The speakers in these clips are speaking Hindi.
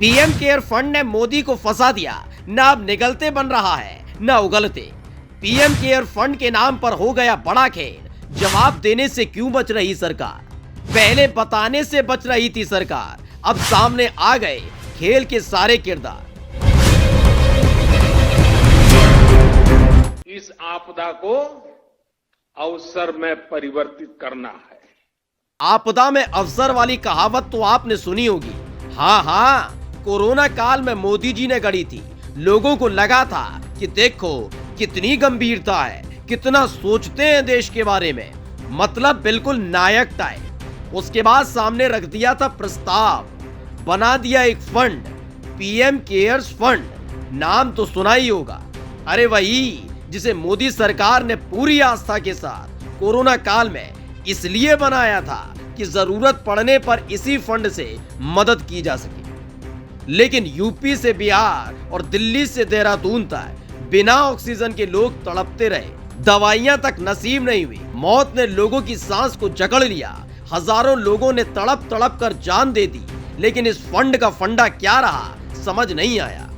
पीएम केयर फंड ने मोदी को फंसा दिया, न अब निगलते बन रहा है न उगलते। पीएम केयर फंड के नाम पर हो गया बड़ा खेल। जवाब देने से क्यों बच रही सरकार? पहले बताने से बच रही थी सरकार, अब सामने आ गए खेल के सारे किरदार। इस आपदा को अवसर में परिवर्तित करना है। आपदा में अवसर वाली कहावत तो आपने सुनी होगी। हाँ, कोरोना काल में मोदी जी ने गढ़ी थी। लोगों को लगा था कि देखो कितनी गंभीरता है, कितना सोचते हैं देश के बारे में, मतलब बिल्कुल नायक टाइप। उसके बाद सामने रख दिया था प्रस्ताव, बना दिया एक फंड, पीएम केयर्स फंड। नाम तो सुना ही होगा। अरे वही जिसे मोदी सरकार ने पूरी आस्था के साथ कोरोना काल में इसलिए बनाया था कि जरूरत पड़ने पर इसी फंड से मदद की जा सके। लेकिन यूपी से बिहार और दिल्ली से देहरादून तक बिना ऑक्सीजन के लोग तड़पते रहे। दवाइयां तक नसीब नहीं हुई। मौत ने लोगों की सांस को जकड़ लिया। हजारों लोगों ने तड़प तड़प कर जान दे दी। लेकिन इस फंड का फंडा क्या रहा, समझ नहीं आया।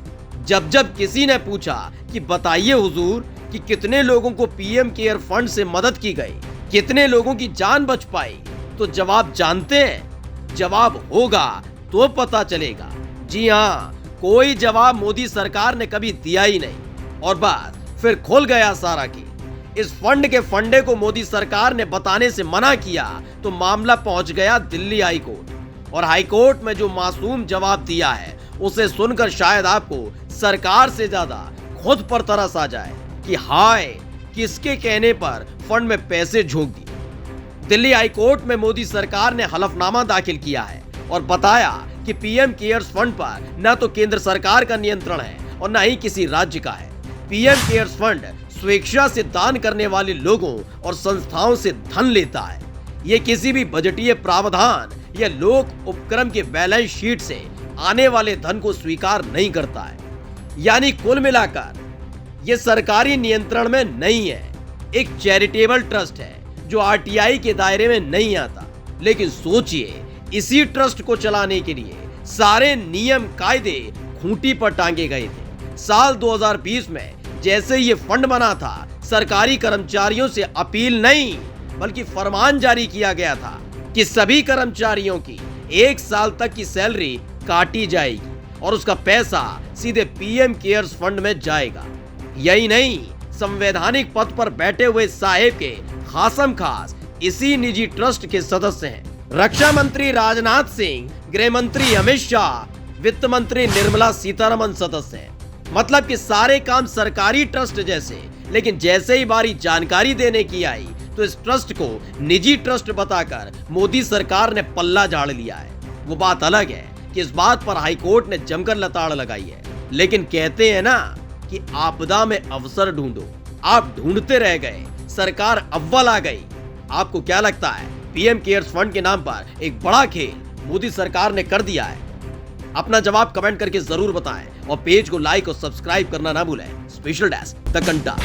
जब किसी ने पूछा कि बताइए हुजूर कि कितने लोगों को पीएम केयर फंड से मदद की गई, कितने लोगों की जान बच पाई, तो जवाब जानते हैं? जवाब होगा तो पता चलेगा। जी हाँ, कोई जवाब मोदी सरकार ने कभी दिया ही नहीं। और बात फिर खुल गया सारा की। इस फंड के फंडे को मोदी सरकार ने बताने से मना किया तो मामला पहुंच गया दिल्ली हाई कोर्ट। और हाई कोर्ट में जो मासूम जवाब दिया है उसे सुनकर शायद आपको सरकार से ज्यादा खुद पर तरस आ जाए कि हाय, किसके कहने पर फंड में पैसे झोंक दिए। दिल्ली हाई कोर्ट में मोदी सरकार ने हलफनामा दाखिल किया है और बताया कि पीएम केयर्स फंड पर न तो केंद्र सरकार का नियंत्रण है और न ही किसी राज्य का है। पीएम केयर्स फंड स्वेच्छा से दान करने वाले लोगों और संस्थाओं से धन लेता है। ये किसी भी बजटीय प्रावधान या लोक उपक्रम के बैलेंस शीट से आने वाले धन को स्वीकार नहीं करता है। यानी कुल मिलाकर ये सरकारी नियंत्रण में नहीं है, एक चैरिटेबल ट्रस्ट है जो आरटीआई के दायरे में नहीं आता। लेकिन सोचिए, इसी ट्रस्ट को चलाने के लिए सारे नियम कायदे खूंटी पर टांगे गए थे। साल 2020 में जैसे ये फंड बना था, सरकारी कर्मचारियों से अपील नहीं बल्कि फरमान जारी किया गया था कि सभी कर्मचारियों की 1 साल तक की सैलरी काटी जाएगी और उसका पैसा सीधे पीएम केयर्स फंड में जाएगा। यही नहीं, संवैधानिक पद पर बैठे हुए साहेब के खासम खास इसी निजी ट्रस्ट के सदस्य हैं। रक्षा मंत्री राजनाथ सिंह, गृह मंत्री अमित शाह, वित्त मंत्री निर्मला सीतारमन सदस्य हैं। मतलब कि सारे काम सरकारी ट्रस्ट जैसे। लेकिन जैसे ही बारी जानकारी देने की आई तो इस ट्रस्ट को निजी ट्रस्ट बताकर मोदी सरकार ने पल्ला झाड़ लिया है। वो बात अलग है कि इस बात पर हाईकोर्ट ने जमकर लताड़ लगाई है। लेकिन कहते हैं ना कि आपदा में अवसर ढूंढो, आप ढूंढते रह गए, सरकार अव्वल आ गई। आपको क्या लगता है, पीएम केयर्स फंड के नाम पर एक बड़ा खेल मोदी सरकार ने कर दिया है? अपना जवाब कमेंट करके जरूर बताएं और पेज को लाइक और सब्सक्राइब करना ना भूलें। स्पेशल डेस्क द घंटा।